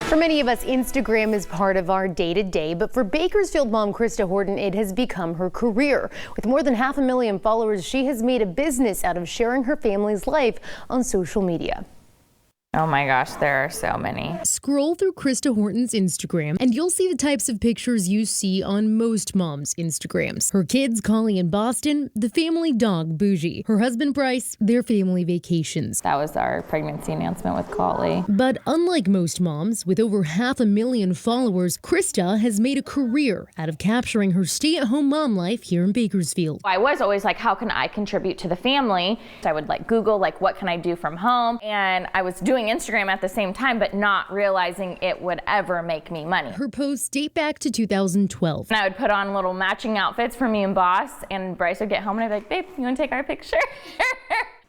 For many of us, Instagram is part of our day-to-day, but for Bakersfield mom Krista Horton, it has become her career. With more than 500,000 followers, she has made a business out of sharing her family's life on social media. Oh my gosh, there are so many. Scroll through Krista Horton's Instagram and you'll see the types of pictures you see on most moms' Instagrams. Her kids, Collie in Boston, the family dog, Bougie, her husband, Bryce, their family vacations. That was our pregnancy announcement with Collie. But unlike most moms, with over 500,000 followers, Krista has made a career out of capturing her stay-at-home mom life here in Bakersfield. I was always like, how can I contribute to the family? I would Google, what can I do from home? And I was doing Instagram at the same time, but not realizing it would ever make me money. Her posts date back to 2012. And I would put on little matching outfits for me and Boss, and Bryce would get home and I'd be like, babe, you want to take our picture?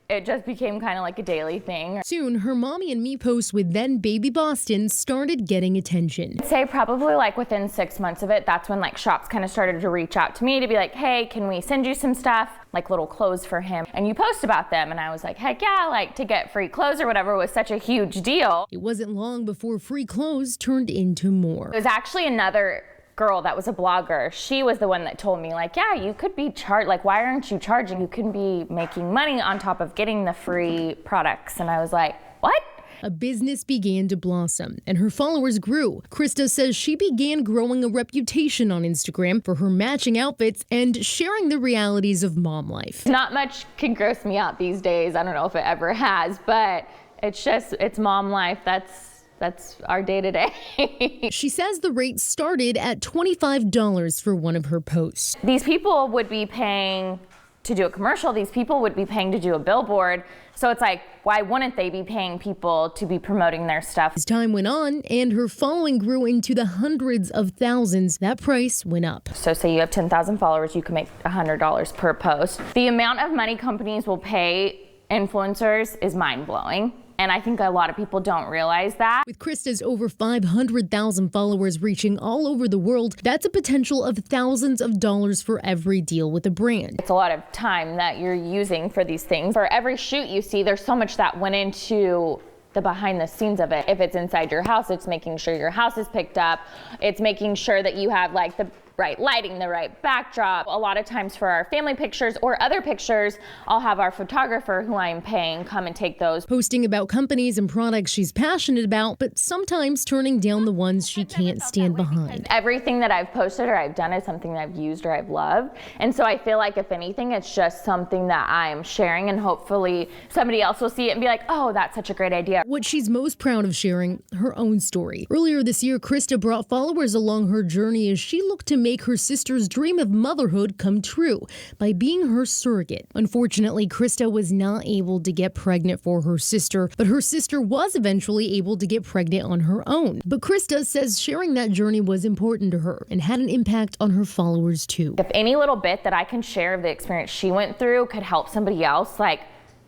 It just became kind of like a daily thing. Soon, her Mommy and Me posts with then baby Boston started getting attention. I'd say probably within 6 months of it, that's when shops kind of started to reach out to me to be like, hey, can we send you some stuff? Little clothes for him. And you post about them. And I was like, heck yeah, to get free clothes or whatever was such a huge deal. It wasn't long before free clothes turned into more. It was actually another girl that was a blogger. She was the one that told me yeah, you could be charged, why aren't you charging? You can be making money on top of getting the free products. And I was like, what? A business began to blossom and her followers grew. Krista says she began growing a reputation on Instagram for her matching outfits and sharing the realities of mom life. Not much can gross me out these days. I don't know if it ever has, but it's mom life. That's our day-to-day. She says the rate started at $25 for one of her posts. These people would be paying to do a commercial. These people would be paying to do a billboard. So it's why wouldn't they be paying people to be promoting their stuff? As time went on and her following grew into the hundreds of thousands, that price went up. So say you have 10,000 followers, you can make $100 per post. The amount of money companies will pay influencers is mind-blowing. And I think a lot of people don't realize that. With Krista's over 500,000 followers reaching all over the world, that's a potential of thousands of dollars for every deal with a brand. It's a lot of time that you're using for these things. For every shoot you see, there's so much that went into the behind the scenes of it. If it's inside your house, it's making sure your house is picked up. It's making sure that you have the right lighting, the right backdrop. A lot of times for our family pictures or other pictures, I'll have our photographer who I'm paying come and take those. Posting about companies and products she's passionate about, but sometimes turning down the ones she can't stand behind. Everything that I've posted or I've done is something that I've used or I've loved. And so I feel if anything, it's just something that I'm sharing and hopefully somebody else will see it and be like, oh, that's such a great idea. What she's most proud of sharing, her own story. Earlier this year, Krista brought followers along her journey as she looked to make her sister's dream of motherhood come true by being her surrogate. Unfortunately, Krista was not able to get pregnant for her sister, but her sister was eventually able to get pregnant on her own. But Krista says sharing that journey was important to her and had an impact on her followers too. If any little bit that I can share of the experience she went through could help somebody else,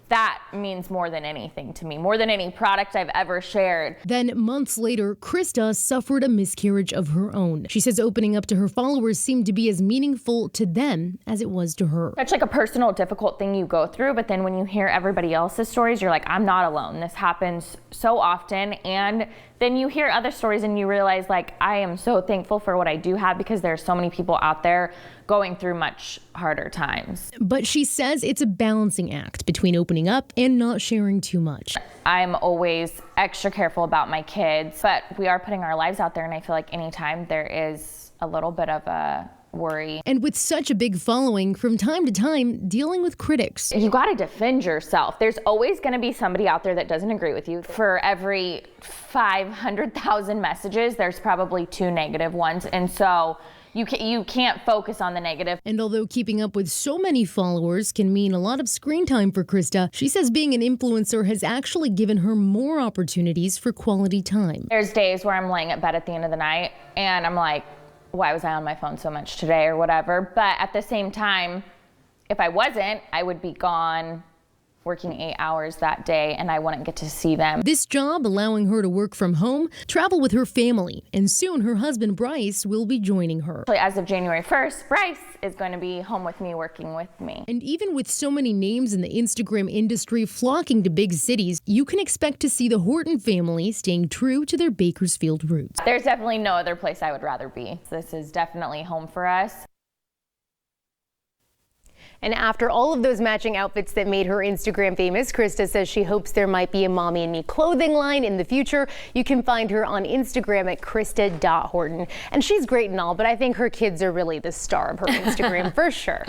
that means more than anything to me, more than any product I've ever shared. Then months later, Krista suffered a miscarriage of her own. She says opening up to her followers seemed to be as meaningful to them as it was to her. Such a personal, difficult thing you go through, but then when you hear everybody else's stories, you're I'm not alone. This happens so often. And then you hear other stories and you realize I am so thankful for what I do have because there are so many people out there going through much harder times. But she says it's a balancing act between opening up and not sharing too much. I'm always extra careful about my kids, but we are putting our lives out there, and I feel anytime there is a little bit of a worry. And with such a big following, from time to time, dealing with critics. You got to defend yourself. There's always going to be somebody out there that doesn't agree with you. For every 500,000 messages, there's probably 2 negative ones. And so you can't focus on the negative. And although keeping up with so many followers can mean a lot of screen time for Krista, she says being an influencer has actually given her more opportunities for quality time. There's days where I'm laying at bed at the end of the night and I'm like, why was I on my phone so much today or whatever? But at the same time, if I wasn't, I would be gone working 8 hours that day and I wouldn't get to see them. This job allowing her to work from home, travel with her family, and soon her husband Bryce will be joining her. As of January 1st, Bryce is going to be home with me, working with me. And even with so many names in the Instagram industry flocking to big cities, you can expect to see the Horton family staying true to their Bakersfield roots. There's definitely no other place I would rather be. This is definitely home for us. And after all of those matching outfits that made her Instagram famous, Krista says she hopes there might be a Mommy and Me clothing line in the future. You can find her on Instagram at krista.horton. And she's great and all, but I think her kids are really the star of her Instagram for sure.